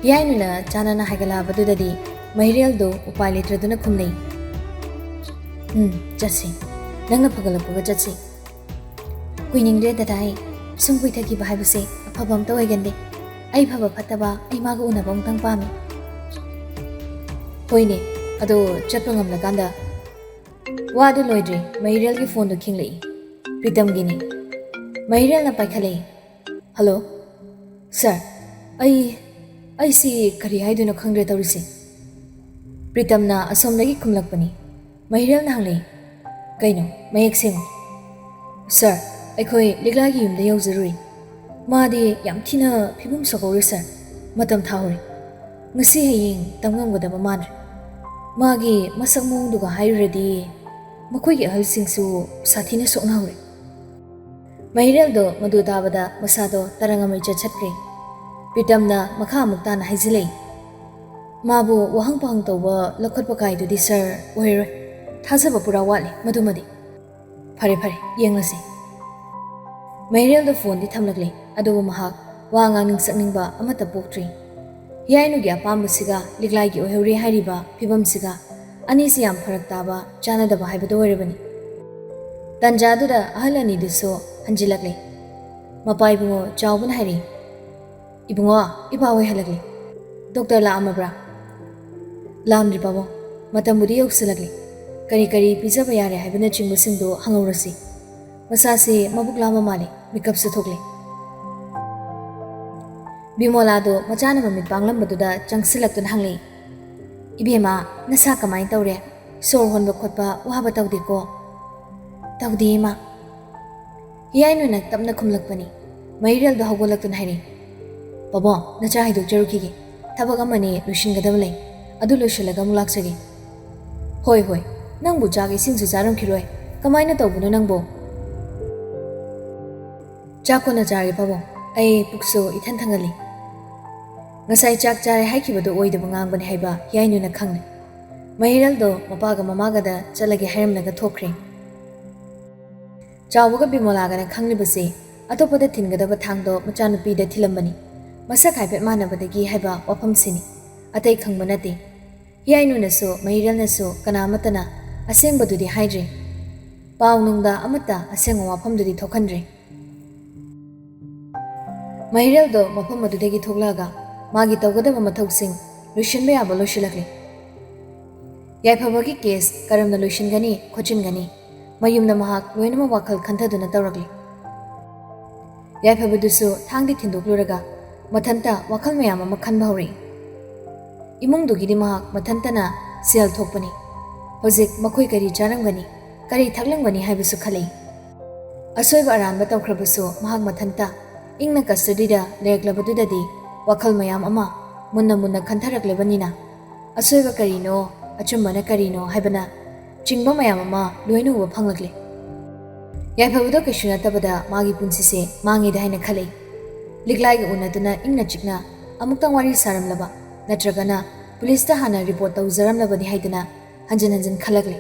ꯌꯥꯏꯅꯨꯅ ꯆꯥꯅꯅ ꯍꯥꯏꯒꯠꯂꯛꯑꯕꯗꯨꯗꯗꯤ ꯃꯩꯔꯦꯜꯗꯣ ꯎꯄꯥꯏ ꯂꯩꯇ꯭ꯔꯗꯨꯅ ꯈꯨꯝꯅꯩ꯫ ꯆꯠꯁꯤ, ꯅꯪꯅ ꯐꯒꯠꯂꯛꯄꯒ ꯆꯠꯁꯤ꯫ ꯀꯨꯏꯅꯤꯡꯗ꯭ꯔꯦ ꯗꯗꯥ ꯑꯩ ꯁꯨꯝ ꯀꯨꯏꯊꯈꯤꯕ ꯍꯥꯏꯕꯁꯦ ꯑꯐꯕ ꯑꯝꯇ ꯑꯣꯏꯒꯟꯗꯦ꯫ ꯑꯩ ꯐꯕ ꯐꯠꯇꯕ ꯑꯩ ꯃꯥꯒ ꯎꯅꯕ ꯑꯃꯨꯛꯇꯪ ꯄꯥꯝꯃꯤ꯫ ꯍꯣꯏꯅꯦ, ꯑꯗꯣ ꯆꯠꯄ ꯉꯝꯂꯀꯥꯟꯗ꯫ ꯋꯥꯗꯨ ꯂꯣꯏꯗ꯭ꯔꯤ ꯃꯩꯔꯦꯜꯒꯤ ꯐꯣꯟꯗꯣ ꯈꯤꯡꯂꯛꯏ꯫ ꯄ꯭ꯔꯤꯇꯝꯒꯤꯅꯤ꯫ ꯃꯩꯔꯦꯜꯅ ꯄꯥꯏꯈꯠꯂꯛꯏ꯫ ꯍꯜꯂꯣ ꯁꯥꯔ, ꯑꯩꯁꯤ ꯀꯔꯤ ꯍꯥꯏꯗꯣꯏꯅꯣ ꯈꯪꯗ꯭ꯔꯦ ꯇꯧꯔꯤꯁꯦ꯫ ꯄ꯭ꯔꯤꯇꯝꯅ ꯑꯁꯣꯝꯗꯒꯤ ꯈꯨꯝꯂꯛꯄꯅꯤ꯫ ꯃꯩꯔꯦꯜꯅ ꯍꯪꯂꯛꯏ, ꯀꯩꯅꯣ ꯃꯌꯦꯛ ꯁꯦꯡꯉꯨ꯫ ꯁꯥꯔ, ꯑꯩꯈꯣꯏ ꯂꯤꯛꯂꯥꯒꯤ ꯌꯨꯝꯗ ꯌꯧꯖꯔꯨꯔꯤ꯫ ꯃꯥꯗꯤ ꯌꯥꯝ ꯊꯤꯅ ꯐꯤꯕꯝ ꯁꯣꯛꯍꯧꯔꯦ ꯁꯥꯔ꯫ ꯃꯇꯝ ꯊꯥꯍꯧꯔꯦ꯫ ꯉꯁꯤ ꯍꯌꯦꯡ ꯇꯝꯉꯝꯒꯗꯕ ꯃꯥꯟꯗ꯭ꯔꯦ꯫ ꯃꯥꯒꯤ ꯃꯁꯛ ꯃꯑꯣꯡꯗꯨꯒ ꯍꯥꯏꯔꯨꯔꯗꯤ ꯃꯈꯣꯏꯒꯤ ꯑꯍꯜꯁꯤꯡꯁꯨ ꯁꯥꯊꯤꯅ ꯁꯣꯛꯅꯍꯧꯔꯦ꯫ ꯃꯩꯔꯦꯜꯗꯣ ꯃꯗꯨ ꯇꯥꯕꯗ ꯃꯁꯥꯗꯣ ꯇꯔꯪ ꯑꯃ ꯏꯆꯠ ꯆꯠꯈ꯭ꯔꯦ꯫ ꯄ꯭ꯔꯤꯇꯝꯅ ꯃꯈꯥ ꯑꯃꯨꯛ ꯇꯥꯅ ꯍꯥꯏꯖꯤꯜꯂꯛꯏ, ꯃꯥꯕꯨ ꯋꯥꯍꯪ ꯄꯥꯍꯪ ꯇꯧꯕ ꯂꯧꯈꯠꯄ ꯀꯥꯏꯗꯨꯗꯤ ꯁꯥꯔ ꯑꯣꯏꯔꯔꯣꯏ꯫ ꯊꯥꯖꯕ ꯄꯨꯔꯥ ꯋꯥꯠꯂꯤ ꯃꯗꯨꯃꯗꯤ꯫ ꯐꯔꯦ ꯌꯦꯡꯂꯁꯤ꯫ ꯃꯩꯔꯦꯜꯗ ꯐꯣꯟꯗꯤ ꯊꯝꯂꯛꯂꯦ, ꯑꯗꯨꯕꯨ ꯃꯍꯥꯛ ꯋꯥ ꯉꯥꯡꯅꯤꯡ ꯁꯛꯅꯤꯡꯕ ꯑꯃꯠꯇ ꯄꯣꯛꯇ꯭ꯔꯤ꯫ ꯌꯥꯏꯅꯨꯒꯤ ꯑꯄꯥꯝꯕꯁꯤꯒ ꯂꯤꯛꯂꯥꯏꯒꯤ ꯑꯣꯏꯍꯧꯔꯦ ꯍꯥꯏꯔꯤꯕ ꯐꯤꯕꯝꯁꯤꯒ ꯑꯅꯤꯁꯤ ꯌꯥꯝ ꯐꯔꯛ ꯇꯥꯕ ꯆꯥꯟꯅꯗꯕ ꯍꯥꯏꯕꯗꯨ ꯑꯣꯏꯔꯕꯅꯤ꯫ ꯇꯟꯖꯥꯗꯨꯗ ꯑꯍꯜ ꯑꯅꯤꯗꯨꯁꯨ ꯍꯟꯖꯤꯜꯂꯛꯂꯦ꯫ ꯃꯄꯥ ꯏꯕꯨꯡꯉꯣ ꯆꯥꯎꯕꯅ ꯍꯥꯏꯔꯛꯏ, ꯏꯕꯨꯡꯉꯣ, ꯏꯄꯥ ꯍꯣꯏ ꯍꯜꯂꯛꯂꯦ꯫ ꯗꯣꯛꯇꯔ ꯂꯥꯛꯑꯝꯃꯕ꯭ꯔꯥ? ꯂꯥꯛꯑꯝꯗ꯭ꯔꯤ ꯄꯥꯕꯨꯡ, ꯃꯇꯝꯕꯨꯗꯤ ꯌꯧꯁꯤꯜꯂꯛꯂꯦ꯫ ꯀꯔꯤ ꯄꯤꯖꯕ ꯌꯥꯔꯦ ꯍꯥꯏꯕꯅꯆꯤꯡꯕꯁꯤꯡꯗꯣ ꯍꯪꯍꯧꯔꯁꯤ꯫ ꯃꯁꯥꯁꯤ ꯃꯕꯨꯛ ꯂꯥꯝꯕ ꯃꯥꯜꯂꯤ, ꯃꯤꯀꯞꯁꯨ ꯊꯣꯛꯂꯦ꯫ ꯕꯤꯃꯣꯂꯥꯗꯣ ꯃꯆꯥꯅ ꯃꯃꯤꯠ ꯄꯥꯡꯂꯝꯕꯗꯨꯗ ꯆꯪꯁꯤꯜꯂꯛꯇꯨꯅ ꯍꯪꯂꯛꯏ, ꯏꯕꯦꯝꯃ, ꯅꯁꯥ ꯀꯃꯥꯏꯅ ꯇꯧꯔꯦ? ꯁꯣꯔ ꯍꯣꯟꯕ ꯈꯣꯠꯄ ꯋꯥꯕ ꯇꯧꯗꯦꯀꯣ? ꯇꯧꯗꯦ ꯏꯃꯥ꯫ ꯌꯥꯏꯅꯨꯅ ꯇꯞꯅ ꯈꯨꯝꯂꯛꯄꯅꯤ꯫ ꯃꯩꯔꯦꯜꯗꯣ ꯍꯧꯒꯠꯂꯛꯇꯨꯅ ꯍꯥꯏꯔꯛꯏ, ꯄꯥꯕꯨꯡ, ꯅꯆꯥ ꯍꯥꯏꯗꯣꯛꯆꯔꯨꯈꯤꯒꯦ꯫ ꯊꯕꯛ ꯑꯃꯅꯤ ꯂꯣꯏꯁꯤꯟꯒꯗꯕ ꯂꯩ, ꯑꯗꯨ ꯂꯣꯏꯁꯤꯜꯂꯒ ꯑꯃꯨꯛ ꯂꯥꯛꯆꯒꯦ꯫ ꯍꯣꯏ, ꯅꯪꯕꯨ ꯆꯥꯛ ꯏꯁꯤꯡꯁꯨ ꯆꯥꯔꯝꯈꯤꯔꯣꯏ, ꯀꯃꯥꯏꯅ ꯇꯧꯕꯅꯣ ꯅꯪꯕꯨ? ꯆꯥꯛ ꯀꯣꯟꯅ ꯆꯥꯔꯦ ꯄꯥꯕꯨꯡ, ꯑꯩ ꯄꯨꯛꯁꯨ ꯏꯊꯟ ꯊꯟꯒꯠꯂꯤ꯫ ꯉꯁꯥꯏ ꯆꯥꯛ ꯆꯥꯔꯦ ꯍꯥꯏꯈꯤꯕꯗꯨ ꯑꯣꯏꯗꯕ ꯉꯥꯡꯕꯅꯤ ꯍꯥꯏꯕ ꯌꯥꯏꯅꯨꯅ ꯈꯪꯂꯦ꯫ ꯃꯩꯔꯦꯜꯗꯣ ꯃꯄꯥꯒ ꯃꯃꯥꯒꯗ ꯆꯠꯂꯒꯦ ꯍꯥꯏꯔꯝꯂꯒ ꯊꯣꯛꯈ꯭ꯔꯦ꯫ ꯆꯥꯎꯕꯒ ꯕꯤꯃꯣꯂꯥꯒꯅ ꯈꯪꯂꯤꯕꯁꯦ ꯑꯇꯣꯞꯄꯗ ꯊꯤꯟꯒꯗꯕ ꯊꯥꯡꯗꯣ ꯃꯆꯥꯅꯨꯄꯤꯗ ꯊꯤꯜꯂꯝꯕꯅꯤ꯫ ꯃꯁꯛ ꯍꯥꯏꯐꯦꯠ ꯃꯥꯟꯅꯕꯗꯒꯤ ꯍꯥꯏꯕ ꯋꯥꯐꯝꯁꯤꯅꯤ, ꯑꯇꯩ ꯈꯪꯕ ꯅꯠꯇꯦ꯫ ꯌꯥꯏꯅꯨꯅꯁꯨ ꯃꯩꯔꯦꯜꯅꯁꯨ ꯀꯅꯥꯃꯠꯇꯅ ꯑꯁꯦꯡꯕꯗꯨꯗꯤ ꯍꯥꯏꯗ꯭ꯔꯦ꯫ ꯄꯥꯎꯅꯨꯡꯗ ꯑꯃꯠꯇ ꯑꯁꯦꯡꯕ ꯋꯥꯐꯝꯗꯨꯗꯤ ꯊꯣꯛꯍꯟꯗ꯭ꯔꯦ꯫ ꯃꯩꯔꯦꯜꯗꯣ ꯃꯐꯝ ꯑꯗꯨꯗꯒꯤ ꯊꯣꯛꯂꯛꯑꯒ ꯃꯥꯒꯤ ꯇꯧꯒꯗꯕ ꯃꯊꯧꯁꯤꯡ ꯂꯣꯏꯁꯤꯟꯕ ꯌꯥꯕ ꯂꯣꯏꯁꯤꯜꯂꯛꯂꯦ꯫ ꯌꯥꯏꯐꯕꯒꯤ ꯀꯦꯁ ꯀꯔꯝꯅ ꯂꯣꯏꯁꯤꯟꯒꯅꯤ ꯈꯣꯠꯆꯤꯟꯒꯅꯤ ꯃꯌꯨꯝꯗ ꯃꯍꯥꯛ ꯂꯣꯏꯅꯃꯛ ꯋꯥꯈꯜ ꯈꯟꯊꯗꯨꯅ ꯇꯧꯔꯛꯂꯤ꯫ ꯌꯥꯏꯐꯕꯗꯨꯁꯨ ꯊꯥꯡꯗꯤ ꯊꯤꯟꯗꯣꯛꯂꯨꯔꯒ ꯃꯊꯟꯇ ꯋꯥꯈꯜ ꯃꯌꯥꯝ ꯑꯃ ꯈꯟꯕ ꯍꯧꯔꯛꯏ꯫ ꯏꯃꯨꯡꯗꯨꯒꯤꯗꯤ ꯃꯍꯥꯛ ꯃꯊꯟꯇꯅ ꯁꯦꯜ ꯊꯣꯛꯄꯅꯤ꯫ ꯍꯧꯖꯤꯛ ꯃꯈꯣꯏ ꯀꯔꯤ ꯆꯥꯔꯝꯒꯅꯤ, ꯀꯔꯤ ꯊꯛꯂꯝꯒꯅꯤ ꯍꯥꯏꯕꯁꯨ ꯈꯜꯂꯛꯏ꯫ ꯑꯁꯣꯏꯕ ꯑꯔꯥꯟꯕ ꯇꯧꯈ꯭ꯔꯕꯁꯨ ꯃꯍꯥꯛ ꯃꯊꯟꯇ ꯏꯪꯅ ꯀꯁꯇꯗꯤꯗ ꯂꯩꯔꯛꯂꯕꯗꯨꯗꯗꯤ ꯋꯥꯈꯜ ꯃꯌꯥꯝ ꯑꯃ ꯃꯨꯟꯅ ꯈꯟꯊꯔꯛꯂꯕꯅꯤꯅ ꯑꯁꯣꯏꯕ ꯀꯔꯤꯅꯣ, ꯑꯆꯨꯝꯕꯅ ꯀꯔꯤꯅꯣ ꯍꯥꯏꯕꯅ ꯆꯤꯡꯕ ꯃꯌꯥꯝ ꯑꯃ ꯂꯣꯏꯅ ꯎꯕ ꯐꯪꯂꯛꯂꯦ꯫ ꯌꯥꯏꯐꯕꯗꯣ ꯀꯩꯁꯨ ꯅꯠꯇꯕꯗ ꯃꯥꯒꯤ ꯄꯨꯟꯁꯤꯁꯦ ꯃꯥꯡꯉꯦꯗ ꯍꯥꯏꯅ ꯈꯜꯂꯛꯏ꯫ ꯂꯤꯛꯂꯥꯏꯒ ꯎꯅꯗꯨꯅ ꯏꯪꯅ ꯆꯤꯛꯅ ꯑꯃꯨꯛꯇꯪ ꯋꯥꯔꯤ ꯁꯥꯔꯝꯂꯕ ꯅꯠꯇ꯭ꯔꯒꯅ ꯄꯨꯂꯤꯁꯇ ꯍꯥꯟꯅ ꯔꯤꯄꯣꯔꯠ ꯇꯧꯖꯔꯝꯂꯕꯗꯤ ꯍꯥꯏꯗꯅ ꯍꯟꯖꯤꯟ ꯈꯜꯂꯛꯂꯦ꯫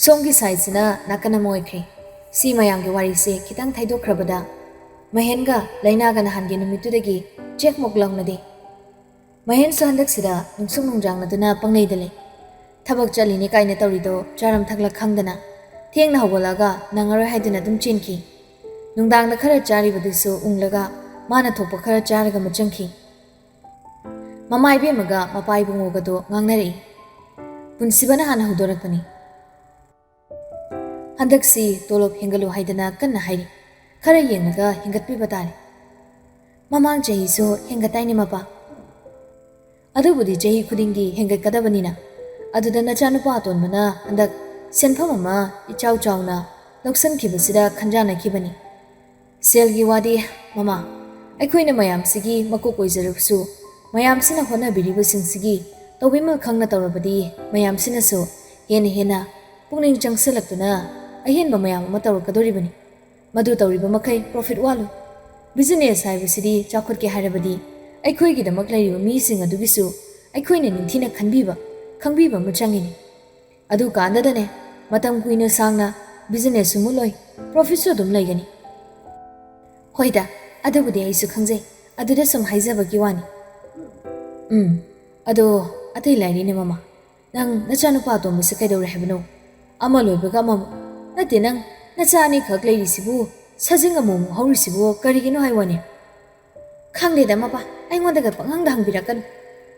ꯁꯣꯝꯒꯤ ꯁꯥꯏꯠꯁꯤꯅ ꯅꯥꯀꯟ ꯑꯃ ꯑꯣꯏꯈ꯭ꯔꯦ꯫ ꯁꯤ ꯃꯌꯥꯝꯒꯤ ꯋꯥꯔꯤꯁꯦ ꯈꯤꯇꯪ ꯊꯩꯗꯣꯛꯈ꯭ꯔꯕꯗ ꯃꯍꯦꯟꯒ ꯂꯩꯅꯥꯒ ꯅꯍꯥꯟꯒꯤ ꯅꯨꯃꯤꯠꯇꯨꯗꯒꯤ ꯆꯦꯛꯃꯨꯛ ꯂꯧꯅꯗꯦ꯫ ꯃꯍꯦꯟꯁꯨ ꯍꯟꯗꯛꯁꯤꯗ ꯅꯨꯡꯁꯨꯛ ꯅꯨꯡꯖꯥꯡꯅꯗꯨꯅ ꯄꯪꯂꯩꯗ ꯂꯩ꯫ ꯊꯕꯛ ꯆꯠꯂꯤꯅꯤ ꯀꯥꯏꯅ ꯇꯧꯔꯤꯗꯣ ꯆꯥꯔꯝ ꯊꯛꯂꯛ ꯈꯪꯗꯅ ꯊꯦꯡꯅ ꯍꯧꯒꯠꯂꯒ ꯅꯪꯉꯔꯣꯏ ꯍꯥꯏꯗꯨꯅ ꯑꯗꯨꯝ ꯆꯦꯟꯈꯤ꯫ ꯅꯨꯡꯗꯥꯡꯗ ꯈꯔ ꯆꯥꯔꯤꯕꯗꯨꯁꯨ ꯎꯪꯂꯒ ꯃꯥꯅ ꯊꯣꯛꯄ ꯈꯔ ꯆꯥꯔꯒ ꯃꯆꯪꯈꯤ꯫ ꯃꯃꯥ ꯏꯕꯦꯝꯃꯒ ꯃꯄꯥ ꯏꯕꯨꯡꯉꯣꯒꯗꯣ ꯉꯥꯡꯅꯔꯛꯏ꯫ ꯄꯨꯟꯁꯤꯕꯅ ꯍꯥꯟꯅ ꯍꯧꯗꯣꯔꯛꯄꯅꯤ꯫ ꯍꯟꯗꯛꯁꯤ ꯇꯣꯂꯣꯞ ꯍꯦꯟꯒꯠꯂꯨ ꯍꯥꯏꯗꯅ ꯀꯟꯅ ꯍꯥꯏꯔꯤ꯫ ꯈꯔ ꯌꯦꯡꯂꯒ ꯍꯦꯟꯒꯠꯄꯤꯕ ꯇꯥꯔꯦ꯫ ꯃꯃꯥꯡ ꯆꯍꯤꯁꯨ ꯍꯦꯟꯒꯠꯇꯥꯏꯅꯦ ꯃꯄꯥ? ꯑꯗꯨꯕꯨꯗꯤ ꯆꯍꯤ ꯈꯨꯗꯤꯡꯒꯤ ꯍꯦꯟꯒꯠꯀꯗꯕꯅꯤꯅ, ꯑꯗꯨꯗ ꯅꯆꯥꯅꯨꯄꯥ ꯑꯇꯣꯟꯕꯅ ꯍꯟꯗꯛ ꯁꯦꯟꯐꯝ ꯑꯃ ꯏꯆꯥꯎ ꯆꯥꯎꯅ ꯂꯧꯁꯤꯟꯈꯤꯕꯁꯤꯗ ꯈꯟꯖꯥꯟꯅꯈꯤꯕꯅꯤ꯫ ꯁꯦꯜꯒꯤ ꯋꯥꯗꯤ ꯃꯃꯥ, ꯑꯩꯈꯣꯏꯅ ꯃꯌꯥꯝꯁꯤꯒꯤ ꯃꯀꯣꯛ ꯑꯣꯏꯖꯔꯕꯁꯨ ꯃꯌꯥꯝꯁꯤꯅ ꯍꯣꯠꯅꯕꯤꯔꯤꯕꯁꯤꯡꯁꯤꯒꯤ ꯇꯧꯕꯤꯃꯜ ꯈꯪꯅ ꯇꯧꯔꯕꯗꯤ ꯃꯌꯥꯝꯁꯤꯅꯁꯨ ꯍꯦꯟꯅ ꯄꯨꯛꯅꯤꯡ ꯆꯪꯁꯤꯜꯂꯛꯇꯨꯅ ꯑꯍꯦꯟꯕ ꯃꯌꯥꯝ ꯑꯃ ꯇꯧꯔꯛꯀꯗꯣꯔꯤꯕꯅꯤ꯫ ꯃꯗꯨ ꯇꯧꯔꯤꯕ ꯃꯈꯩ ꯄ꯭ꯔꯣꯐꯤꯠ ꯋꯥꯠꯂꯣꯏ꯫ ꯕꯤꯖꯤꯅꯦꯁ ꯍꯥꯏꯕꯁꯤꯗꯤ ꯆꯥꯎꯈꯠꯀꯦ ꯍꯥꯏꯔꯕꯗꯤ ꯑꯩꯈꯣꯏꯒꯤꯗꯃꯛ ꯂꯩꯔꯤꯕ ꯃꯤꯁꯤꯡ ꯑꯗꯨꯒꯤꯁꯨ ꯑꯩꯈꯣꯏꯅ ꯅꯤꯡꯊꯤꯅ ꯈꯪꯕꯤꯕ ꯑꯃ ꯆꯪꯉꯤꯅꯤ꯫ ꯑꯗꯨ ꯀꯥꯟꯗꯗꯅꯦ ꯃꯇꯝ ꯀꯨꯏꯅ ꯁꯥꯡꯅ ꯕꯤꯖꯤꯅꯦꯁꯁꯨ ꯃꯨꯠꯂꯣꯏ, ꯄ꯭ꯔꯣꯐꯤꯠꯁꯨ ꯑꯗꯨꯝ ꯂꯩꯒꯅꯤ꯫ Hoida, adubudi aisu khangjai. Aduda sum haijabagi wani. Ado atai laini ne mama. Nang nachanupa atombusi kaidawre habano. Ama loibaga amamu. Nate nang nachani khak leirisibu sajing amumu haurisibu karigino haiwani. Khangdeda mapa aingondaga panghangda hangbirakanu.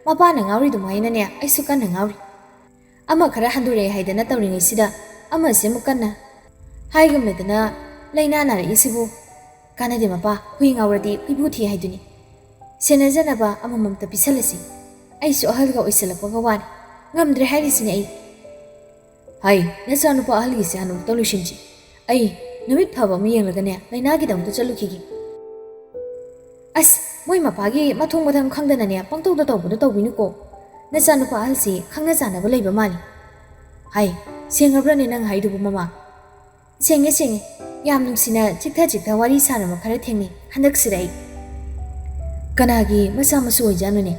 Mapa na ngawri dumaina ne aisu kan ngawri. Ama khara handure haidana tawringaisida ama semu kanna. Haigumledana laina nara isibu. Kanade mapa hui ngawradi huibuthi haiduni. Senajanaba amamamta pisalasi. Aisu ahalga oisalakwaga wani. Ngamdre hairisini ai. Hai, nachanupa ahalgisi hanu tolusinchi. Ai, numit phaba mu yenglagane lainagi damta chalukhigi. As, moi mapagi mathong mathang khangdanane pangtawda tawbuda tawbinuko. Nachanupa ahalsi khangna janaba leiba mali. Hai, sengabrane nang haidubu mama. Senge yam nungsina chikta wari sanama khara thengni handak sirai. Kanagi masa masu oijanune.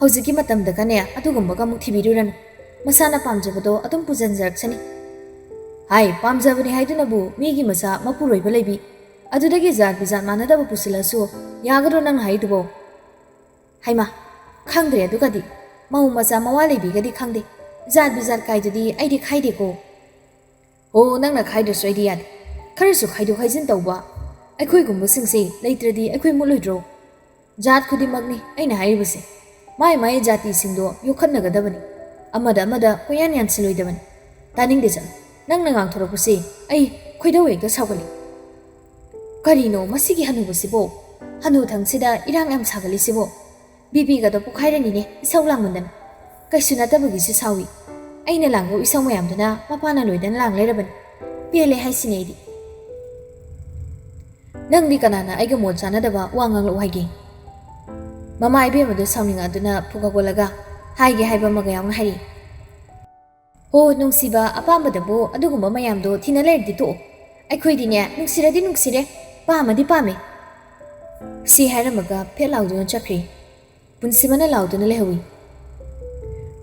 Hojiki matamda kane adugumbaga muk thibiruran. Masana pamjabado adum pujanjaraksani. Hai, pamjabani haidunabu migi masa mapuroiba leibi. Adudagi jat bizat manadaba pusilasu yagaro nang haidubo. Haima, khangdre adugadi. Mau masa mawale bigadi khangde. Jat bizat kaidudi aidi khaide ko. Oh, nang na khaidu soidi yad. Kharasu khaidu khaijin tawba. Aikhoi gumbusingse leitradi aikhoi muloidro. Jat khudimagni aina hairibase. Mai jati singdo yokhannagadabani. Amada koyan yansiloidabani. Taning dejan. Nang nangang thorakuse ai khoidaw ekta sagali. Karino masigi hanubasibo. Hanu thangsida irang am sagalisibo. Bibi gado pukhairani ne isau langmundan. Kaisuna tabagisi sawi. Aina langgo isau mayamdana mapana loidan lang leirabani. Pele haisinedi. Nang di kanana aiga mod sanadaba wangang lo haige. Mama ibe madu sauninga aduna pukagolaga haige haiba magayang hari. Oh, nungsiba apamadabu adugumba mayamdo thinalerdi to. Aikhoi nungsire pamadi pame. Si hairamaga pelauduna chakri. Punsibana lauduna lehawi.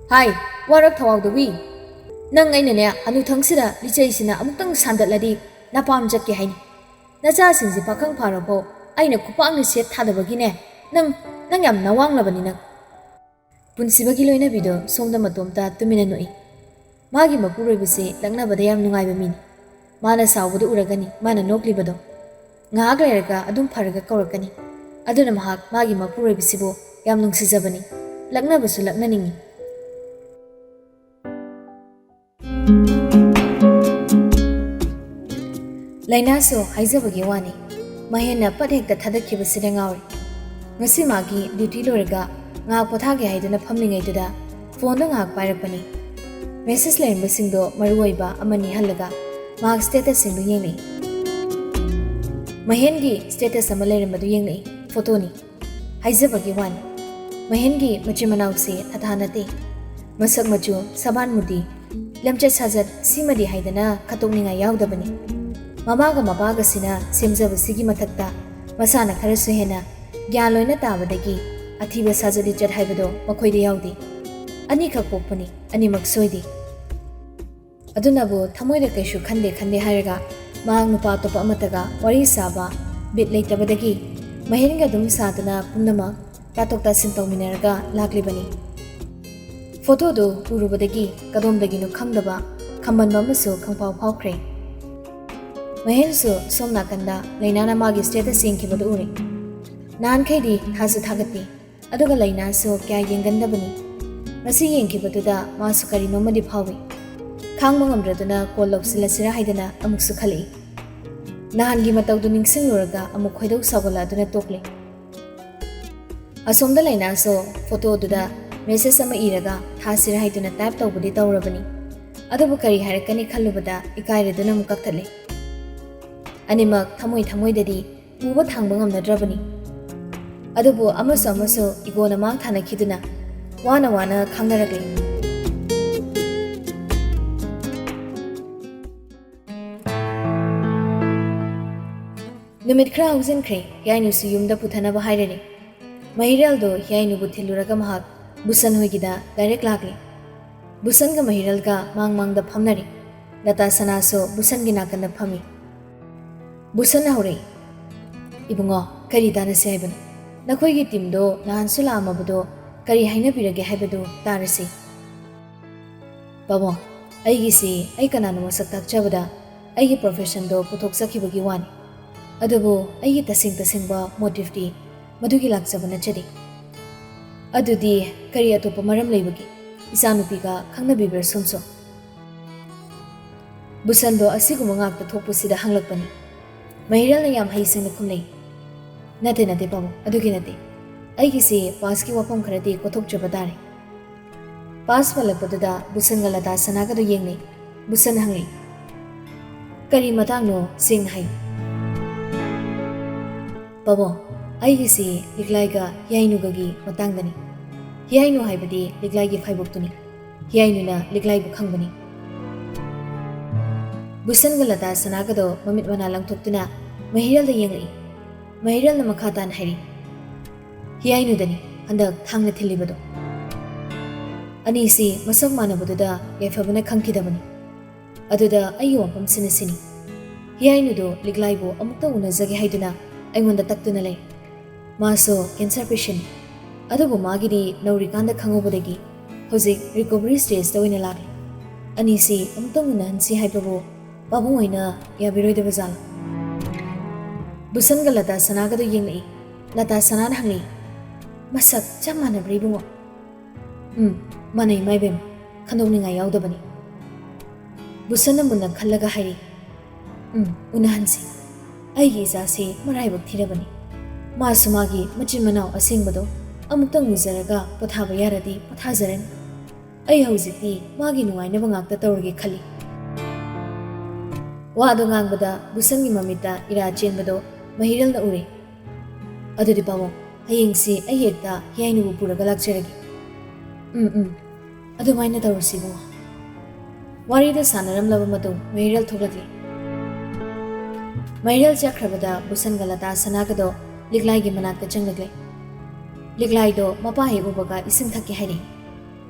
Hai, warak thawagdawi. Nang ainane anu thangsida lichaisina amuktang sandatladi napam jakki haini. Nacha singsi pakang pharabo aina kupangni set thadabagine nang yam nawanglabani nang. Punsibagi loina bido somda matomta tumina noi. Magi mapuroibase langnabada yam nungaiba mini. Mana sawbudu uragani mana noklibado. Ngahak leiraga adum pharaga kaurakani. Aduna mahak magi mapuroibasibo yam nungsijabani. Laknabasu laknaningi. Lainaso haijabagi wani. Mahena padhekta thadakkibasida ngawri. Ngasi magi duty loiraga ngahak pothage haiduna phamlingaidada phone ngahak pairakpani. Message laimbasingdo maruoiba amani halaga mahak status singdo yenglei. Mahengi status ama lairambadu yenglei photo ni. Haijabagi wani. Mahengi machimanausi athanate. Masak machu saban mudi lamchat sajat simadi haidana khatokninga yaudabani. Mamaga mabaga sina semjabasigi mathakta masana kharasu hena gyan loina tabadagi athiba sajadi chat haibado makhoida yaudi. Ani khak pokpani ani maksoidi. Adunabu thamoida kaishu khande haraga mahang nupa topa amataga wari saba bit leitabadagi mahenga dum sadana pumnama tatok tasin tawminaraga laklibani. Photo do urubadagi kadomdagi no khangdaba khambanba masu khangpau phawkhre. Mahensu somna kanda lainana magi status yengkibadu uri. Nan khaidi thasu thagati aduga laina so kya yengandabani. Masi yengkibaduda masu karino madi phawi. Khangma ngamraduna call lawsilasira haidana amuksu khali. Nahangi matawdu ningsingluraga amuk khoidau sagola aduna tokle. Asomda laina so photo duda message ama iraga thasira haiduna type tawbudi tawrabani. Adubu kari harakani khallubada ikaireduna mukakthale. Animak thamoi dadi uba thangba ngamnadrabani. Adubu amaso igona mang thanakhiduna wana khangnaragli. Numit khra haujinkre yainu su yumda puthanaba hairani. Mahiral do yainu bu thiluraga mahak busan hoigida direct lagli. Busan ga mahiral ga mangda phamnari. Lata sanaso busan gi nakanda phami. ꯕꯨꯁꯟꯅ ꯍꯧꯔꯛꯏ ꯏꯕꯨꯡꯉꯣ ꯀꯔꯤ ꯇꯥꯅꯁꯤ ꯍꯥꯏꯕꯅꯣ ꯅꯈꯣꯏꯒꯤ ꯇꯤꯝꯗꯣ ꯅꯍꯥꯟꯁꯨ ꯂꯥꯛꯑꯝꯃꯕꯗꯣ ꯀꯔꯤ ꯍꯥꯏꯅꯕꯤꯔꯒꯦ ꯍꯥꯏꯕꯗꯨ ꯇꯥꯔꯁꯤ ꯄꯥꯕꯨꯡ ꯑꯩꯒꯤꯁꯤ ꯑꯩ ꯀꯅꯥꯅꯣ ꯃꯁꯛ ꯇꯥꯛꯆꯕꯗ ꯑꯩꯒꯤ ꯄ꯭ꯔꯣꯐꯦꯁꯟꯗꯣ ꯄꯨꯊꯣꯛꯆꯈꯤꯕꯒꯤ ꯋꯥꯅꯤ ꯑꯗꯨꯕꯨ ꯑꯩꯒꯤ ꯇꯁꯦꯡꯕ ꯃꯣꯇꯤꯚꯇꯤ ꯃꯗꯨꯒꯤ ꯂꯥꯛꯆꯕ ꯅꯠꯆꯗꯦ ꯑꯗꯨꯗꯤ ꯀꯔꯤ ꯑꯇꯣꯞꯄ ꯃꯔꯝ ꯂꯩꯕꯒꯦ ꯏꯆꯥꯅꯨꯄꯤꯒ ꯈꯪꯅꯕꯤꯕ꯭ꯔꯥ ꯁꯣꯝꯁꯨ ꯕꯨꯁꯟꯗꯣ ꯑꯁꯤꯒꯨꯝꯕ ꯉꯥꯛꯇ ꯊꯣꯛꯄꯁꯤꯗ ꯍꯪꯂꯛꯄꯅꯤ ꯃꯍꯤꯔꯦꯜꯅ ꯌꯥꯝ ꯍꯩꯁꯤꯡꯅ ꯈꯨꯝꯅꯩ ꯅꯠꯇꯦ ꯄꯥꯕꯨꯡ ꯑꯗꯨꯒꯤ ꯅꯠꯇꯦ ꯑꯩꯒꯤꯁꯤ ꯄꯥꯁꯀꯤ ꯋꯥꯐꯝ ꯈꯔꯗꯤ ꯀꯣꯊꯣꯛꯆꯕ ꯇꯥꯔꯦ ꯄꯥꯁ ꯄꯜꯂꯛꯄꯗꯨꯗ ꯕꯨꯁꯟꯒ ꯂꯇꯥ ꯁꯅꯥꯒꯗꯣ ꯌꯦꯡꯅꯩ ꯕꯨꯁꯟ ꯍꯪꯉꯛꯏ ꯀꯔꯤ ꯃꯇꯥꯡꯅꯣ ꯁꯦꯡꯅ ꯍꯥꯏꯌꯨ ꯄꯥꯕꯨꯡ ꯑꯩꯒꯤꯁꯤ ꯂꯤꯛꯂꯥꯏꯒ ꯍꯤꯌꯥꯏꯅꯨꯒꯒꯤ ꯃꯇꯥꯡꯗꯅꯤ ꯍꯤꯌꯥꯏꯅꯨ ꯍꯥꯏꯕꯗꯤ ꯂꯤꯛꯂꯥꯏꯒꯤ ꯐꯥꯏꯕꯣꯛꯇꯨꯅꯤ ꯍꯤꯌꯥꯏꯅꯨꯅ ꯂꯤꯛꯂꯥꯏꯕꯨ ꯈꯪꯕꯅꯤ ꯕꯨꯁꯟꯒ ꯂꯇꯥ ꯁꯅꯥꯒꯗꯣ ꯃꯃꯤꯠ ꯃꯅꯥ ꯂꯪꯊꯣꯛꯇꯨꯅ ꯃꯍꯤꯔꯦꯜꯗ ꯌꯦꯡꯂꯛꯏ ꯃꯍꯤꯔꯦꯜꯅ ꯃꯈꯥ ꯇꯥꯅ ꯍꯥꯏꯔꯤ ꯍꯤꯌꯥꯏꯅꯨꯗꯅꯤ ꯍꯟꯗꯛ ꯊꯥꯡꯅ ꯊꯤꯜꯂꯤꯕꯗꯣ ꯑꯅꯤꯁꯤ ꯃꯁꯛ ꯃꯥꯟꯅꯕꯗꯨꯗ ꯌꯥꯏꯐꯕꯅ ꯈꯪꯈꯤꯗꯕꯅꯤ ꯑꯗꯨꯗ ꯑꯩꯒꯤ ꯋꯥꯐꯝꯁꯤꯅ ꯁꯤꯅꯤ ꯍꯤꯌꯥꯏꯅꯨꯗꯣ ꯂꯤꯛꯂꯥꯏꯕꯨ ꯑꯃꯨꯛꯇ ꯎꯅꯖꯒꯦ ꯍꯥꯏꯗꯨꯅ ꯑꯩꯉꯣꯟꯗ ꯇꯛꯇꯨꯅ ꯂꯩ ꯃꯥꯁꯨ ꯀꯦꯟꯁꯔ ꯄꯦꯁꯦꯟꯅꯤ ꯑꯗꯨꯕꯨ ꯃꯥꯒꯤꯗꯤ ꯅꯧꯔꯤꯀꯥꯟꯗ ꯈꯪꯍꯧꯕꯗꯒꯤ ꯍꯧꯖꯤꯛ ꯔꯤꯀꯣꯚꯔꯤ ꯁ꯭ꯇꯦꯖꯇ ꯑꯣꯏꯅ ꯂꯥꯛꯂꯤ ꯑꯅꯤꯁꯤ ꯑꯃꯨꯛꯇ ꯎꯅꯍꯟꯁꯤ ꯍꯥꯏꯕꯕꯨ ꯄꯥꯕꯨꯡ ꯑꯣꯏꯅ ꯌꯥꯕꯤꯔꯣꯏꯗꯕ ꯖꯥꯠꯂ ꯕꯨꯁꯟꯒ ꯂꯇꯥ ꯁꯅꯥꯒꯗꯣ ꯌꯦꯡꯂꯛꯏ ꯂꯇꯥ ꯁꯅꯥꯅ ꯍꯪꯂꯛꯏ ꯃꯁꯛ ꯆꯞ ꯃꯥꯟꯅꯕ꯭ꯔꯥ ꯏꯕꯨꯡꯉꯣ ꯃꯥꯟꯅꯩ ꯃꯥꯏꯕꯦꯝ ꯈꯟꯗꯣꯛꯅꯤꯡꯉꯥꯏ ꯌꯥꯎꯗꯕꯅꯤ ꯕꯨꯁꯟꯅ ꯃꯨꯟꯅ ꯈꯜꯂꯒ ꯍꯥꯏꯔꯤ ꯎꯅꯍꯟꯁꯤ ꯑꯩꯒꯤ ꯏꯆꯥꯁꯤ ꯃꯔꯥꯏꯕꯛ ꯊꯤꯔꯕꯅꯤ ꯃꯥꯁꯨ ꯃꯥꯒꯤ ꯃꯆꯤꯟ ꯃꯅꯥꯎ ꯑꯁꯦꯡꯕꯗꯣ ꯑꯃꯨꯛꯇꯪ ꯎꯖꯔꯒ ꯄꯣꯊꯥꯕ ꯌꯥꯔꯗꯤ ꯄꯣꯊꯥꯖꯔꯅꯤ ꯑꯩ ꯍꯧꯖꯤꯛꯇꯤ ꯃꯥꯒꯤ ꯅꯨꯡꯉꯥꯏꯅꯕ ꯉꯥꯛꯇ ꯇꯧꯔꯒꯦ ꯈꯜꯂꯤ ꯋꯥꯗꯣ ꯉꯥꯡꯕꯗ ꯕꯨꯁꯟꯒꯤ ꯃꯃꯤꯠꯇ ꯏꯔꯥ ꯆꯦꯟꯕꯗꯣ ꯃꯍꯤꯔꯦꯜꯅ ꯎꯔꯦ ꯑꯗꯨꯗꯤ ꯄꯥꯕꯨꯡ ꯍꯌꯦꯡꯁꯤ ꯑꯩ ꯍꯦꯛꯇ ꯍꯤꯌꯥꯏꯅꯨꯕꯨ ꯄꯨꯔꯒ ꯂꯥꯛꯆꯔꯒꯦ ꯑꯗꯨꯃꯥꯏꯅ ꯇꯧꯔꯁꯤ ꯏꯕꯨꯡꯉꯣ ꯋꯥꯔꯤꯗ ꯁꯥꯟꯅꯔꯝꯂꯕ ꯃꯇꯨꯡ ꯃꯍꯤꯔꯦꯜ ꯊꯣꯛꯂꯛꯂꯤ ꯃꯍꯤꯔꯦꯜ ꯆꯠꯈ꯭ꯔꯕꯗ ꯕꯨꯁꯟꯒ ꯂꯇꯥ ꯁꯅꯥꯒꯗꯣ ꯂꯤꯛꯂꯥꯏꯒꯤ ꯃꯅꯥꯛꯇ ꯆꯪꯂꯛꯂꯦ ꯂꯤꯛꯂꯥꯏꯗꯣ ꯃꯄꯥ ꯍꯦꯛ ꯎꯕꯒ ꯏꯁꯤꯡ ꯊꯛꯀꯦ ꯍꯥꯏꯔꯛꯏ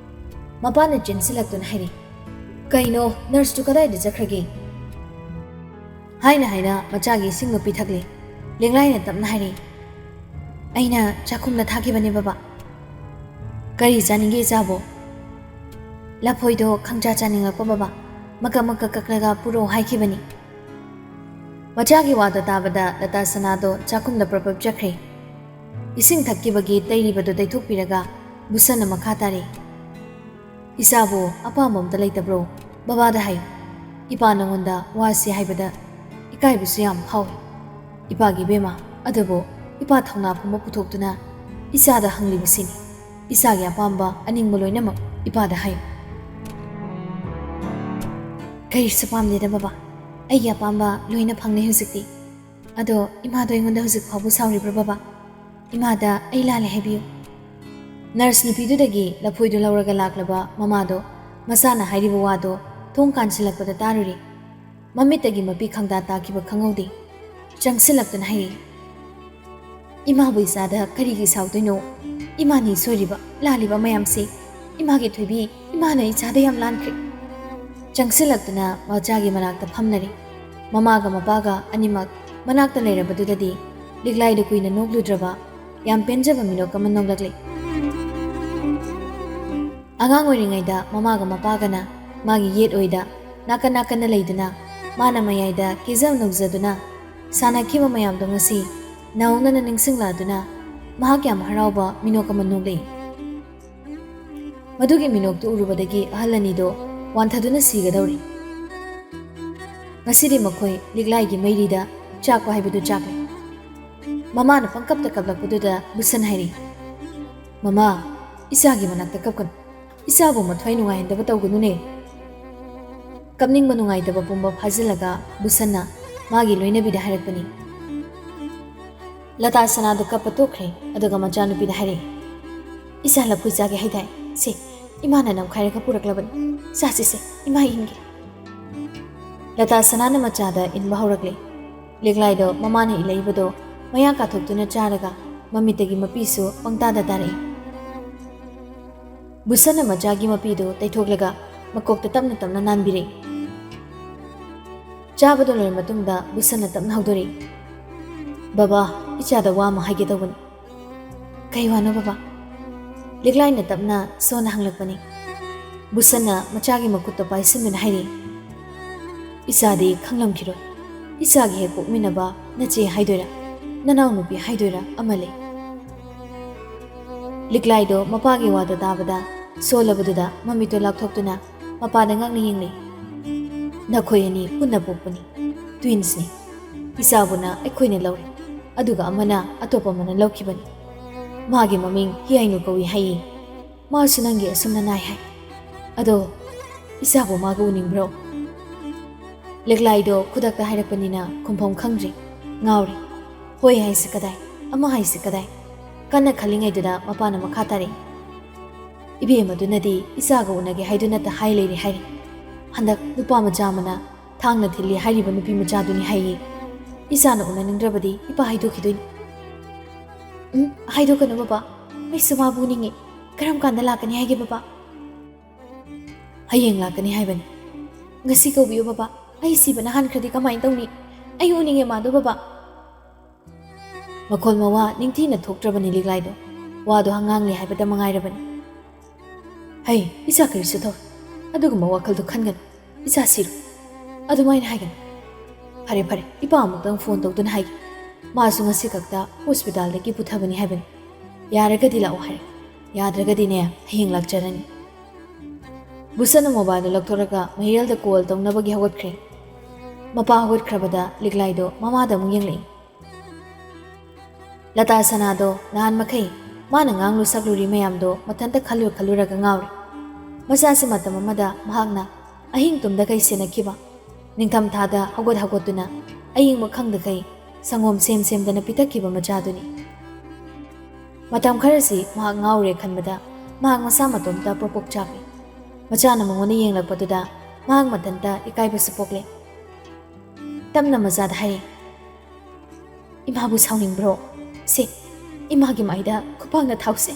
ꯃꯄꯥꯅ ꯆꯦꯟꯁꯤꯜꯂꯛꯇꯨꯅ ꯍꯥꯏꯔꯤ ꯀꯩꯅꯣ ꯅꯔꯁꯇꯨ ꯀꯗꯥꯏꯗ ꯆꯠꯈ꯭ꯔꯒꯦ ꯍꯥꯏꯅ ꯃꯆꯥꯒꯤ ꯏꯁꯤꯡꯗꯣ ꯄꯤꯊꯛꯂꯦ ꯂꯤꯛꯂꯥꯏꯅ ꯇꯞꯅ ꯍꯥꯏꯔꯤ ꯑꯩꯅ ꯆꯥꯛꯈꯨꯝꯗ ꯊꯥꯈꯤꯕꯅꯦ ꯕꯕꯥ ꯀꯔꯤ ꯆꯥꯅꯤꯡꯒꯦ ꯏꯆꯥꯕꯣ ꯂꯐꯣꯏꯗꯣ ꯈꯪꯆꯥ ꯆꯥꯅꯤꯡꯂꯛꯄ ꯕꯕꯥ ꯃꯀꯛ ꯀꯛꯂꯒ ꯄꯨꯔꯛꯑꯣ ꯍꯥꯏꯈꯤꯕꯅꯤ ꯃꯆꯥꯒꯤ ꯋꯥꯗꯣ ꯇꯥꯕꯗ ꯂꯇꯥ ꯁꯅꯥꯗꯣ ꯆꯥꯛꯈꯨꯝꯗ ꯄ꯭ꯔꯄꯞ ꯆꯠꯈ꯭ꯔꯦ ꯏꯁꯤꯡ ꯊꯛꯈꯤꯕꯒꯤ ꯇꯩꯔꯤꯕꯗꯨ ꯇꯩꯊꯣꯛꯄꯤꯔꯒ ꯕꯨꯁꯟꯅ ꯃꯈꯥ ꯇꯥꯔꯤ ꯏꯆꯥꯕꯨ ꯑꯄꯥꯝꯕ ꯑꯝꯇ ꯂꯩꯇꯕ꯭ꯔꯣ ꯕꯕꯥꯗ ꯍꯥꯏꯌꯨ ꯏꯄꯥ ꯅꯉꯣꯟꯗ ꯋꯥꯁꯤ ꯍꯥꯏꯕꯗ ꯏꯀꯥꯏꯕꯁꯨ ꯌꯥꯝ ꯐꯥꯎꯏ ꯏꯄꯥꯒꯤ ꯕꯦꯃꯥ ꯑꯗꯨꯕꯨ ꯏꯄꯥ ꯊꯧꯅꯥ ꯐꯝꯕ ꯄꯨꯊꯣꯛꯇꯨꯅ ꯏꯆꯥꯗ ꯍꯪꯂꯤꯕꯁꯤꯅꯤ ꯏꯆꯥꯒꯤ ꯑꯄꯥꯝꯕ ꯑꯅꯤꯡꯕ ꯂꯣꯏꯅꯃꯛ ꯏꯄꯥꯗ ꯍꯥꯏꯌꯨ ꯀꯔꯤꯁꯨ ꯄꯥꯝꯗꯦꯗ ꯕꯕꯥ ꯑꯩꯒꯤ ꯑꯄꯥꯝꯕ ꯂꯣꯏꯅ ꯐꯪꯂꯦ ꯍꯧꯖꯤꯛꯇꯤ ꯑꯗꯣ ꯏꯃꯥꯗꯣ ꯑꯩꯉꯣꯟꯗ ꯍꯧꯖꯤꯛ ꯐꯥꯎꯕ ꯁꯥꯎꯔꯤꯕ꯭ꯔꯥ ꯕꯕꯥ ꯏꯃꯥꯗ ꯑꯩ ꯂꯥꯜꯂꯦ ꯍꯥꯏꯕꯤꯌꯨ ꯅꯔꯁ ꯅꯨꯄꯤꯗꯨꯗꯒꯤ ꯂꯐꯣꯏꯗꯨ ꯂꯧꯔꯒ ꯂꯥꯛꯂꯕ ꯃꯃꯥꯗꯣ ꯃꯆꯥꯅ ꯍꯥꯏꯔꯤꯕ ꯋꯥꯗꯣ ꯊꯣꯡ ꯀꯥꯟꯁꯤꯜꯂꯛꯄꯗ ꯇꯥꯔꯨꯔꯤ ꯃꯃꯤꯠꯇꯒꯤ ꯃꯄꯤ ꯈꯪꯗꯥ ꯇꯥꯈꯤꯕ ꯈꯪꯍꯧꯗꯦ ꯆꯪꯁꯤꯜꯂꯛꯇꯨꯅ ꯍꯥꯏꯔꯤ ꯏꯃꯥꯕꯨ ꯏꯆꯥꯗ ꯀꯔꯤꯒꯤ ꯁꯥꯎꯗꯣꯏꯅꯣ ꯏꯃꯥꯅꯤ ꯁꯣꯏꯔꯤꯕ ꯂꯥꯜꯂꯤꯕ ꯃꯌꯥꯝꯁꯤ ꯏꯃꯥꯒꯤ ꯊꯣꯏꯕꯤ ꯏꯃꯥꯅ ꯏꯆꯥꯗ ꯌꯥꯝ ꯂꯥꯟꯈ꯭ꯔꯦ ꯆꯪꯁꯤꯜꯂꯛꯇꯨꯅ ꯃꯆꯥꯒꯤ ꯃꯅꯥꯛꯇ ꯐꯝꯅꯔꯤ ꯃꯃꯥꯒ ꯃꯄꯥꯒ ꯑꯅꯤꯃꯛ ꯃꯅꯥꯛꯇ ꯂꯩꯔꯕꯗꯨꯗꯗꯤ ꯂꯤꯛꯂꯥꯏꯗ ꯀꯨꯏꯅ ꯅꯣꯛꯂꯨꯗ꯭ꯔꯕ ꯌꯥꯝ ꯄꯦꯟꯖꯕ ꯃꯤꯅꯣꯛ ꯑꯃ ꯅꯣꯛꯂꯛꯂꯤ ꯑꯉꯥꯡ ꯑꯣꯏꯔꯤꯉꯩꯗ ꯃꯃꯥꯒ ꯃꯄꯥꯒꯅ ꯃꯥꯒꯤ ꯌꯦꯠ ꯑꯣꯏꯗ ꯅꯥꯀꯟ ꯂꯩꯗꯨꯅ ꯃꯥꯅ ꯃꯌꯥꯏꯗ ꯀꯦꯖ ꯅꯧꯖꯗꯨꯅ ꯁꯥꯟꯅꯈꯤꯕ ꯃꯌꯥꯝꯗꯣ ꯉꯁꯤ ꯅꯧꯍꯧꯅꯅ ꯅꯤꯡꯁꯤꯡꯂꯛꯑꯗꯨꯅ ꯃꯍꯥꯛ ꯌꯥꯝ ꯍꯔꯥꯎꯕ ꯃꯤꯅꯣꯛ ꯑꯃ ꯅꯣꯛꯂꯛꯏ ꯃꯗꯨꯒꯤ ꯃꯤꯅꯣꯛꯇꯨ ꯎꯔꯨꯕꯗꯒꯤ ꯑꯍꯜ ꯑꯅꯤꯗꯣ ꯋꯥꯟꯊꯗꯨꯅ ꯁꯤꯒꯗꯧꯔꯤ ꯉꯁꯤꯗꯤ ꯃꯈꯣꯏ ꯂꯤꯛꯂꯥꯏꯒꯤ ꯃꯩꯔꯤꯗ ꯆꯥꯛꯄ ꯍꯥꯏꯕꯗꯨ ꯆꯥꯛꯂꯦ ꯃꯃꯥꯅ ꯄꯪꯀꯞꯇ ꯀꯞꯂꯛꯄꯗꯨꯗ ꯕꯨꯁꯟ ꯍꯥꯏꯔꯤ ꯃꯃꯥ ꯏꯆꯥꯒꯤ ꯃꯅꯥꯛꯇ ꯀꯞꯀꯅꯨ ꯏꯆꯥꯕꯨ ꯃꯊ꯭ꯋꯥꯏ ꯅꯨꯡꯉꯥꯏꯍꯟꯗꯕ ꯇꯧꯒꯅꯨꯅꯦ ꯀꯞꯅꯤꯡꯕ ꯅꯨꯡꯉꯥꯏꯇꯕ ꯄꯨꯝꯕ ꯐꯥꯖꯤꯜꯂꯒ ꯕꯨꯁꯟꯅ ꯃꯥꯒꯤ ꯂꯣꯏꯅꯕꯤꯗ ꯍꯥꯏꯔꯛꯄꯅꯤ ꯂꯇꯥ ꯁꯅꯥꯗꯨ ꯀꯞꯄ ꯇꯣꯛꯈ꯭ꯔꯦ ꯑꯗꯨꯒ ꯃꯆꯥꯅꯨꯄꯤꯗ ꯍꯥꯏꯔꯛꯏ ꯏꯆꯥ ꯂꯐꯣꯏ ꯆꯥꯒꯦ ꯍꯥꯏꯗꯥꯏ ꯁꯦ ꯏꯃꯥꯅ ꯅꯝꯈꯥꯏꯔꯒ ꯄꯨꯔꯛꯂꯕꯅꯤ ꯆꯥꯁꯤꯁꯦ ꯏꯃꯥ ꯏꯟꯒꯦ ꯂꯇꯥ ꯁꯅꯥꯅ ꯃꯆꯥꯗ ꯏꯟꯕ ꯍꯧꯔꯛꯂꯦ ꯂꯤꯛꯂꯥꯏꯗꯣ ꯃꯃꯥꯅ ꯏꯜꯂꯛꯏꯕꯗꯣ ꯃꯌꯥ ꯀꯥꯊꯣꯛꯇꯨꯅ ꯆꯥꯔꯒ ꯃꯃꯤꯠꯇꯒꯤ ꯃꯄꯤꯁꯨ ꯄꯪꯇꯥꯗ ꯇꯥꯔꯛꯏ ꯕꯨꯁꯟꯅ ꯃꯆꯥꯒꯤ ꯃꯄꯤꯗꯨ ꯇꯩꯊꯣꯛꯂꯒ ꯃꯀꯣꯛꯇ ꯇꯞꯅ ꯅꯥꯟꯕꯤꯔꯛꯏ ꯆꯥꯕꯗꯣ ꯂꯣꯏꯔ ꯃꯇꯨꯡꯗ ꯕꯨꯁꯟꯅ ꯇꯞꯅ ꯍꯧꯗꯣꯔꯛꯏ ꯕꯕꯥ ꯏꯆꯥꯗ ꯋꯥ ꯑꯃ ꯍꯥꯏꯒꯦ ꯇꯧꯕꯅꯤ ꯀꯩ ꯋꯥꯅꯣ ꯕꯕꯥ ꯂꯤꯛꯂꯥꯏꯅ ꯇꯞꯅ ꯁꯣꯟꯅ ꯍꯪꯂꯛꯄꯅꯤ ꯕꯨꯁꯟꯅ ꯃꯆꯥꯒꯤ ꯃꯈꯨꯠꯇꯣ ꯄꯥꯏꯁꯤꯟꯗꯨꯅ ꯍꯥꯏꯔꯤ ꯏꯆꯥꯗꯤ ꯈꯪꯂꯝꯈꯤꯔꯣꯏ ꯏꯆꯥꯒꯤ ꯍꯦꯛ ꯄꯣꯛꯃꯤꯟꯅꯕ ꯅꯆꯦ ꯍꯥꯏꯗꯣꯏꯔꯥ ꯅꯅꯥꯎꯅꯨꯄꯤ ꯍꯥꯏꯗꯣꯏꯔꯥ ꯑꯃ ꯂꯩ ꯂꯤꯛꯂꯥꯏꯗꯣ ꯃꯄꯥꯒꯤ ꯋꯥꯗꯣ ꯇꯥꯕꯗ ꯁꯣꯜꯂꯕꯗꯨꯗ ꯃꯃꯤꯠꯇꯣ ꯂꯥꯎꯊꯣꯛꯇꯨꯅ ꯃꯄꯥꯗ ꯉꯛꯅ ꯌꯦꯡꯂꯩ ꯅꯈꯣꯏ ꯑꯅꯤ ꯄꯨꯟꯅ ꯄꯣꯛꯄꯅꯤ ꯇ꯭ꯋꯤꯟꯁꯅꯤ ꯏꯆꯥꯕꯨꯅ ꯑꯩꯈꯣꯏꯅ ꯂꯧꯔꯦ ꯑꯗꯨꯒ ꯑꯃꯅ ꯑꯇꯣꯞꯄ ꯑꯃꯅ ꯂꯧꯈꯤꯕꯅꯤ ꯃꯥꯒꯤ ꯃꯃꯤꯡ ꯍꯤꯌꯥꯏꯅꯨ ꯀꯧꯏ ꯍꯥꯏꯌꯦ ꯃꯥꯁꯨ ꯅꯪꯒꯤ ꯑꯁꯨꯝꯅ ꯅꯥꯏ ꯍꯥꯏ ꯑꯗꯣ ꯏꯆꯥꯕꯨ ꯃꯥꯒ ꯎꯅꯤꯡꯕ꯭ꯔꯣ ꯂꯤꯛꯂꯥꯏꯗꯣ ꯈꯨꯗꯛꯇ ꯍꯥꯏꯔꯛꯄꯅꯤꯅ ꯈꯨꯝꯐꯝ ꯈꯪꯗ꯭ꯔꯤ ꯉꯥꯎꯔꯤ ꯍꯣꯏ ꯍꯥꯏꯁꯤ ꯀꯗꯥꯏ ꯑꯃ ꯍꯥꯏꯁꯤ ꯀꯗꯥꯏ ꯀꯟꯅ ꯈꯜꯂꯤꯉꯩꯗꯨꯗ ꯃꯄꯥꯅ ꯃꯈꯥ ꯇꯥꯔꯛꯏ ꯏꯕꯦꯝꯃꯗꯨꯅꯗꯤ ꯏꯆꯥꯒ ꯎꯅꯒꯦ ꯍꯥꯏꯗꯨꯅꯇ ꯍꯥꯏ ꯂꯩꯔꯦ ꯍꯥꯏꯔꯤ ꯍꯟꯗꯛ ꯅꯨꯄꯥ ꯃꯆꯥ ꯑꯃꯅ ꯊꯥꯡꯅ ꯊꯤꯜꯂꯤ ꯍꯥꯏꯔꯤꯕ ꯅꯨꯄꯤ ꯃꯆꯥꯗꯨꯅꯤ ꯍꯥꯏꯌꯦ ꯏꯆꯥꯅ ꯎꯅꯅꯤꯡꯗ꯭ꯔꯕꯗꯤ ꯏꯄꯥ ꯍꯥꯏꯗꯣꯛꯈꯤꯗꯣꯏꯅꯤ ꯍꯥꯏꯗꯣꯛꯀꯅꯨ ꯕꯕꯥ ꯑꯩꯁꯨ ꯃꯥꯕꯨ ꯎꯅꯤꯡꯉꯤ ꯀꯔꯝ ꯀꯥꯟꯗ ꯂꯥꯛꯀꯅꯤ ꯍꯥꯏꯒꯦ ꯕꯕꯥ ꯍꯌꯦꯡ ꯂꯥꯛꯀꯅꯤ ꯍꯥꯏꯕꯅꯤ ngasi ꯀꯧꯕꯤꯌꯨ ꯕꯕꯥ ꯑꯩ ꯁꯤꯕꯅ ꯍꯥꯟꯈ꯭ꯔꯗꯤ ꯀꯃꯥꯏꯅ ꯇꯧꯅꯤ ꯑꯩ ꯎꯅꯤꯡꯉꯦ ꯃꯥꯗꯣ ꯕꯕꯥ ꯃꯈꯣꯜ ꯃꯋꯥ ꯅꯤꯡꯊꯤꯅ ꯊꯣꯛꯇ꯭ꯔꯕꯅꯤ ꯂꯤꯛꯂꯥꯏꯗꯣ ꯋꯥꯗꯣ ꯍꯉꯥꯡꯂꯤ ꯍꯥꯏꯕꯗ ꯃꯉꯥꯏꯔꯕꯅꯤ ꯍꯩ ꯏꯆꯥ ꯀꯔꯤꯁꯨ ꯇꯧ ꯑꯗꯨꯒꯨꯝꯕ ꯋꯥꯈꯜꯗꯣ ꯈꯟꯒꯅꯨ ꯏꯆꯥ ꯁꯤꯔꯣ ꯑꯗꯨꯃꯥꯏꯅ ꯍꯥꯏꯒꯅꯨ ꯐꯔꯦ ꯐꯔꯦ ꯏꯄꯥ ꯑꯃꯨꯛꯇꯪ ꯐꯣꯟ ꯇꯧꯗꯨꯅ ꯍꯥꯏꯒꯦ ꯃꯥꯁꯨ ꯉꯁꯤ ꯈꯛꯇ ꯍꯣꯁꯄꯤꯇꯥꯜꯗꯒꯤ ꯄꯨꯊꯕꯅꯤ ꯍꯥꯏꯕꯅꯤ ꯌꯥꯔꯒꯗꯤ ꯂꯥꯛꯑꯣ ꯍꯥꯏꯔꯦ ꯌꯥꯗ꯭ꯔꯒꯗꯤꯅꯦ ꯍꯌꯦꯡ ꯂꯥꯛꯆꯔꯅꯤ ꯕꯨꯁꯟꯅ ꯃꯣꯕꯥꯏꯜꯗꯣ ꯂꯧꯊꯣꯔꯒ ꯃꯍꯤꯔꯦꯜꯗ ꯀꯣꯜ ꯇꯧꯅꯕꯒꯤ ꯍꯧꯒꯠꯈ꯭ꯔꯦ ꯃꯄꯥ ꯍꯧꯒꯠꯈ꯭ꯔꯕꯗ ꯂꯤꯛꯂꯥꯏꯗꯣ ꯃꯃꯥꯗ ꯑꯃꯨꯛ ꯌꯦꯡꯂꯛꯏ ꯂꯇꯥ ꯁꯅꯥꯗꯣ ꯅꯍꯥꯟ ꯃꯈꯩ ꯃꯥꯅ ꯉꯥꯡꯂꯨ ꯁꯛꯂꯨꯔꯤ ꯃꯌꯥꯝꯗꯣ ꯃꯊꯟꯇ ꯈꯜꯂꯨꯔꯒ ꯉꯥꯎꯔꯤ ꯃꯆꯥꯁꯤ ꯃꯇꯝ ꯑꯃꯗ ꯃꯍꯥꯛꯅ ꯑꯍꯤꯡ ꯇꯨꯝꯗꯈꯩ ꯁꯦꯟꯅꯈꯤꯕ ꯅꯤꯡꯊꯝꯊꯥꯗ ꯍꯧꯒꯠꯇꯨꯅ ꯑꯌꯤꯡꯕ ꯈꯪꯗꯈꯩ ꯁꯪꯒꯣꯝ ꯁꯦꯝꯗꯅ ꯄꯤꯊꯛꯈꯤꯕ ꯃꯆꯥꯗꯨꯅꯤ ꯃꯇꯝ ꯈꯔꯁꯤ ꯃꯍꯥꯛ ꯉꯥꯎꯔꯦ ꯈꯟꯕꯗ ꯃꯍꯥꯛ ꯃꯁꯥ ꯃꯇꯣꯝꯇ ꯄ꯭ꯔꯣꯛ ꯆꯥꯛꯏ ꯃꯆꯥꯅ ꯃꯉꯣꯟꯗ ꯌꯦꯡꯂꯛꯄꯗꯨꯗ ꯃꯍꯥꯛ ꯃꯊꯟꯇ ꯏꯀꯥꯏꯕꯁꯨ ꯄꯣꯛꯂꯦ ꯇꯞꯅ ꯃꯆꯥꯗ ꯍꯥꯏꯔꯦ ꯏꯃꯥꯕꯨ ꯁꯥꯎꯅꯤꯡꯕ꯭ꯔꯣ ꯁꯦ ꯏꯃꯥꯒꯤ ꯃꯥꯏꯗ ꯈꯨꯄꯥꯛꯅ ꯊꯥꯎꯁꯦ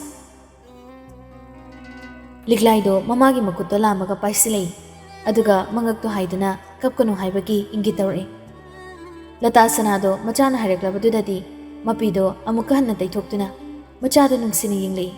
ꯂꯤꯛꯂꯥꯏꯗꯣ ꯃꯃꯥꯒꯤ ꯃꯈꯨꯠꯇꯣ ꯂꯥꯝꯃꯒ ꯄꯥꯏꯁꯤꯜꯂꯛꯏ ꯑꯗꯨꯒ ꯃꯉꯛꯇꯣ ꯍꯥꯏꯗꯨꯅ ꯀꯞꯀꯅꯨ ꯍꯥꯏꯕꯒꯤ ꯏꯪꯒꯤꯠ ꯇꯧꯔꯛꯏ ꯂꯇꯥ ꯁꯅꯥꯗꯣ ꯃꯆꯥꯅ ꯍꯥꯏꯔꯛꯂꯕꯗꯨꯗꯗꯤ ꯃꯄꯤꯗꯣ ꯑꯃꯨꯛꯀ ꯍꯟꯅ ꯇꯩꯊꯣꯛꯇꯨꯅ ꯃꯆꯥꯗꯣ ꯅꯨꯡꯁꯤꯅ ꯌꯦꯡꯂꯛꯏ